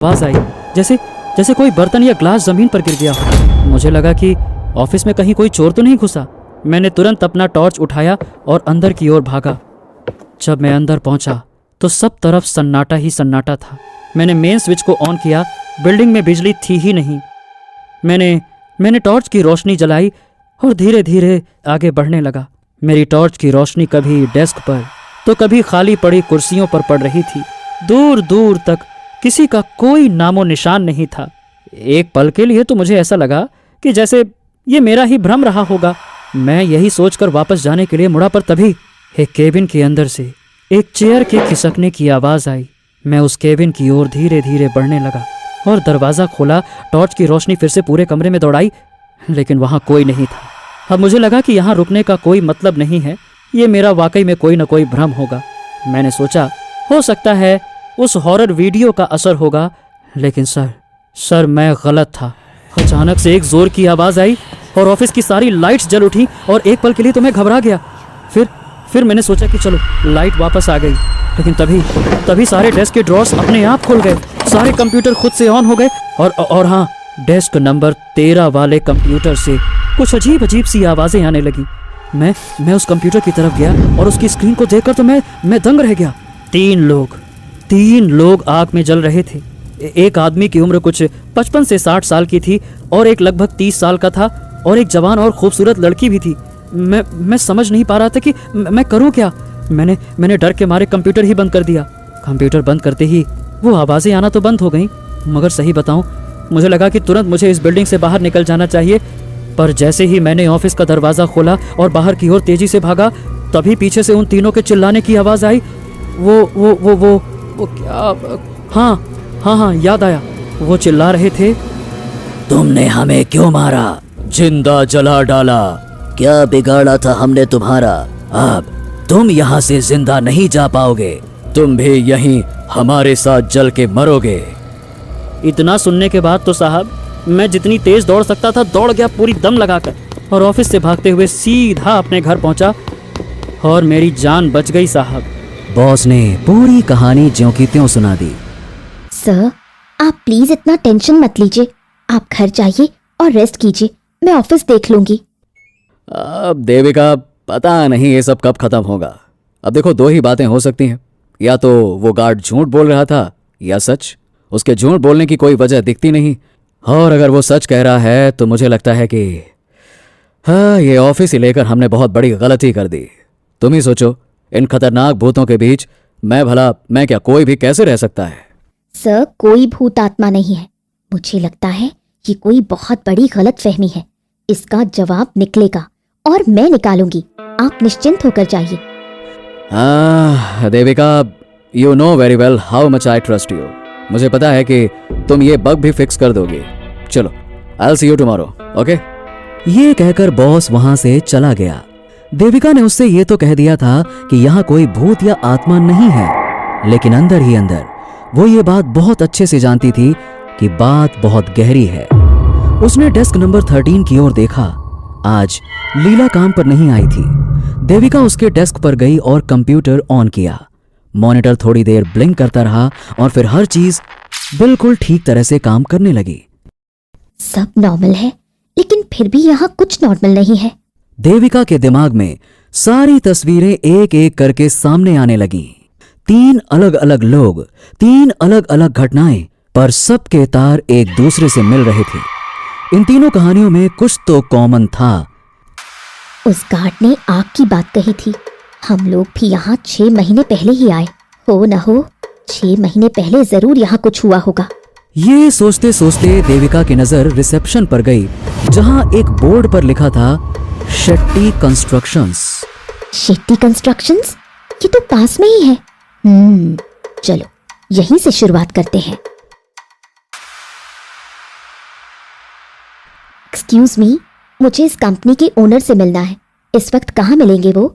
आवाज आई, जैसे जैसे कोई बर्तन या ग्लास जमीन पर गिर गया हो। मुझे लगा कि ऑफिस में कहीं कोई चोर तो नहीं घुसा। मैंने तुरंत अपना टॉर्च उठाया और अंदर की ओर भागा। जब मैं अंदर पहुंचा तो सब तरफ सन्नाटा ही सन्नाटा था। मैंने मेन स्विच को ऑन किया। बिल्डिंग में बिजली थी ही नहीं। मैंने टॉर्च की रोशनी जलाई और धीरे धीरे आगे बढ़ने लगा। मेरी टॉर्च की रोशनी कभी डेस्क पर तो कभी खाली पड़ी कुर्सियों पर पड़ रही थी। दूर दूर तक किसी का कोई नामो निशान नहीं था। एक पल के लिए तो मुझे ऐसा लगा कि जैसे ये मेरा ही भ्रम रहा होगा। मैं यही सोचकर वापस जाने के लिए मुड़ा, पर तभी एक केबिन के अंदर से एक चेयर के खिसकने की आवाज़ आई। मैं उस केबिन की ओर धीरे धीरे बढ़ने लगा और दरवाज़ा खोला। टॉर्च की रोशनी फिर से पूरे कमरे में दौड़ाई, लेकिन वहाँ कोई नहीं था। अब मुझे लगा कि यहाँ रुकने का कोई मतलब नहीं है। ये मेरा वाकई में कोई न कोई भ्रम होगा। मैंने सोचा हो सकता है उस हॉरर वीडियो का असर होगा, लेकिन सर मैं गलत था। अचानक से एक जोर की आवाज़ आई और ऑफिस की सारी लाइट्स जल उठी और एक पल के लिए तो मैं घबरा गया। फिर मैंने सोचा कि चलो लाइट वापस आ गई, लेकिन तभी सारे डेस्क के ड्रॉर्स अपने आप खुल गए। सारे कंप्यूटर खुद से ऑन हो गए और हाँ, डेस्क नंबर 13 वाले कंप्यूटर से कुछ अजीब सी आवाज़ें आने लगी। मैं उस कंप्यूटर की तरफ गया और उसकी स्क्रीन को देखकर तो मैं दंग रह गया। तीन लोग आग में जल रहे थे। एक आदमी की उम्र कुछ 55 से 60 साल की थी और एक लगभग 30 साल का था और एक जवान और खूबसूरत लड़की भी थी। मैं समझ नहीं पा रहा था कि मैं करूं क्या। मैंने डर के मारे कंप्यूटर ही बंद कर दिया। कंप्यूटर बंद करते ही वो आवाज़ें आना तो बंद हो गईं, मगर सही बताऊं, मुझे लगा कि तुरंत मुझे इस बिल्डिंग से बाहर निकल जाना चाहिए। पर जैसे ही मैंने ऑफिस का दरवाज़ा खोला और बाहर की ओर तेजी से भागा, तभी पीछे से उन तीनों के चिल्लाने की आवाज़ आई। वो क्या, हाँ याद आया। वो चिल्ला रहे थे, तुमने हमें क्यों मारा, जिंदा जला डाला, क्या बिगाड़ा था हमने तुम्हारा। अब तुम यहाँ से जिंदा नहीं जा पाओगे, तुम भी यहीं हमारे साथ जल के मरोगे। इतना सुनने के बाद तो साहब मैं जितनी तेज दौड़ सकता था दौड़ गया पूरी दम लगाकर, और ऑफिस से भागते हुए सीधा अपने घर पहुंचा और मेरी जान बच गई साहब। बॉस ने पूरी कहानी ज्यों की त्यों सुना दी। सर, आप प्लीज इतना टेंशन मत लीजिए। आप घर जाइए और रेस्ट कीजिए, मैं ऑफिस देख लूंगी। अब देविका, पता नहीं ये सब कब खत्म होगा। अब देखो, दो ही बातें हो सकती हैं, या तो वो गार्ड झूठ बोल रहा था या सच। उसके झूठ बोलने की कोई वजह दिखती नहीं, और अगर वो सच कह रहा है तो मुझे लगता है कि हाँ, ये ऑफिस ही लेकर हमने बहुत बड़ी गलती कर दी। तुम ही सोचो, इन खतरनाक भूतों के बीच मैं क्या, कोई भी कैसे रह सकता है। सर, कोई भूत आत्मा नहीं है। मुझे लगता है ये कोई बहुत बड़ी गलतफहमी है। इसका जवाब निकलेगा और मैं निकालूंगी। आप निश्चिंत होकर जाइए। Devika, you know very well how much I trust you. मुझे पता है कि तुम ये बग भी फिक्स कर दोगे। चलो, I will see you tomorrow, okay. ये कहकर बॉस वहां से चला गया। देविका ने उससे ये तो कह दिया था कि यहाँ कोई भूत या आत्मा नहीं है, लेकिन अंदर ही अंदर वो ये बात बहुत अच्छे से जानती थी कि बात बहुत गहरी है। उसने डेस्क नंबर 13 की ओर देखा। आज लीला काम पर नहीं आई थी। देविका उसके डेस्क पर गई और कंप्यूटर ऑन किया। मॉनिटर थोड़ी देर ब्लिंक करता रहा और फिर हर चीज बिल्कुल ठीक तरह से काम करने लगी। सब नॉर्मल है, लेकिन फिर भी यहाँ कुछ नॉर्मल नहीं है। देविका के दिमाग में सारी तस्वीरें एक एक करके सामने आने लगीं। 3 अलग अलग लोग, 3 अलग अलग घटनाएं, पर सबके तार एक दूसरे से मिल रहे थे। इन तीनों कहानियों में कुछ तो कॉमन था। उस गार्ड ने आग की बात कही थी। हम लोग भी यहाँ 6 महीने पहले ही आए। हो न हो 6 महीने पहले जरूर यहाँ कुछ हुआ होगा। ये सोचते सोचते देविका की नजर रिसेप्शन पर गई, जहां एक बोर्ड पर लिखा था शेट्टी कंस्ट्रक्शंस। शेट्टी कंस्ट्रक्शंस? ये तो पास में ही है। चलो यहीं से शुरुआत करते हैं। एक्सक्यूज मी, मुझे इस कंपनी के ओनर से मिलना है। इस वक्त कहाँ मिलेंगे वो?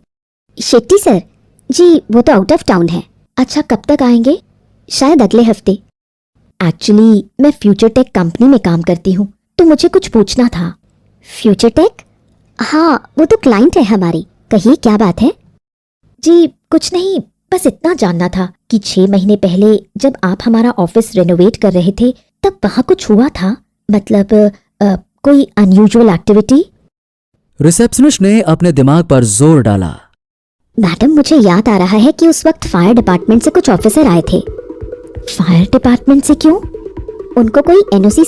शेट्टी सर? जी, वो तो आउट ऑफ टाउन है। अच्छा, कब तक आएंगे? शायद अगले हफ्ते। एक्चुअली मैं फ्यूचर टेक कंपनी में काम करती हूँ, तो मुझे कुछ पूछना था। Future tech? हाँ, वो तो क्लाइंट है हमारी। कहिए क्या बात है? जी कुछ नहीं, बस इतना जानना था कि 6 महीने पहले जब आप हमारा ऑफिस रेनोवेट कर रहे थे तब वहां कुछ हुआ था, मतलब कोई अनयूजुअल एक्टिविटी। रिसेप्शनिस्ट ने अपने दिमाग पर जोर डाला। मैडम, मुझे याद आ रहा है कि उस वक्त फायर डिपार्टमेंट से कुछ ऑफिसर आए थे। फायर डिपार्टमेंट से क्यों? उनको कोई एनओसी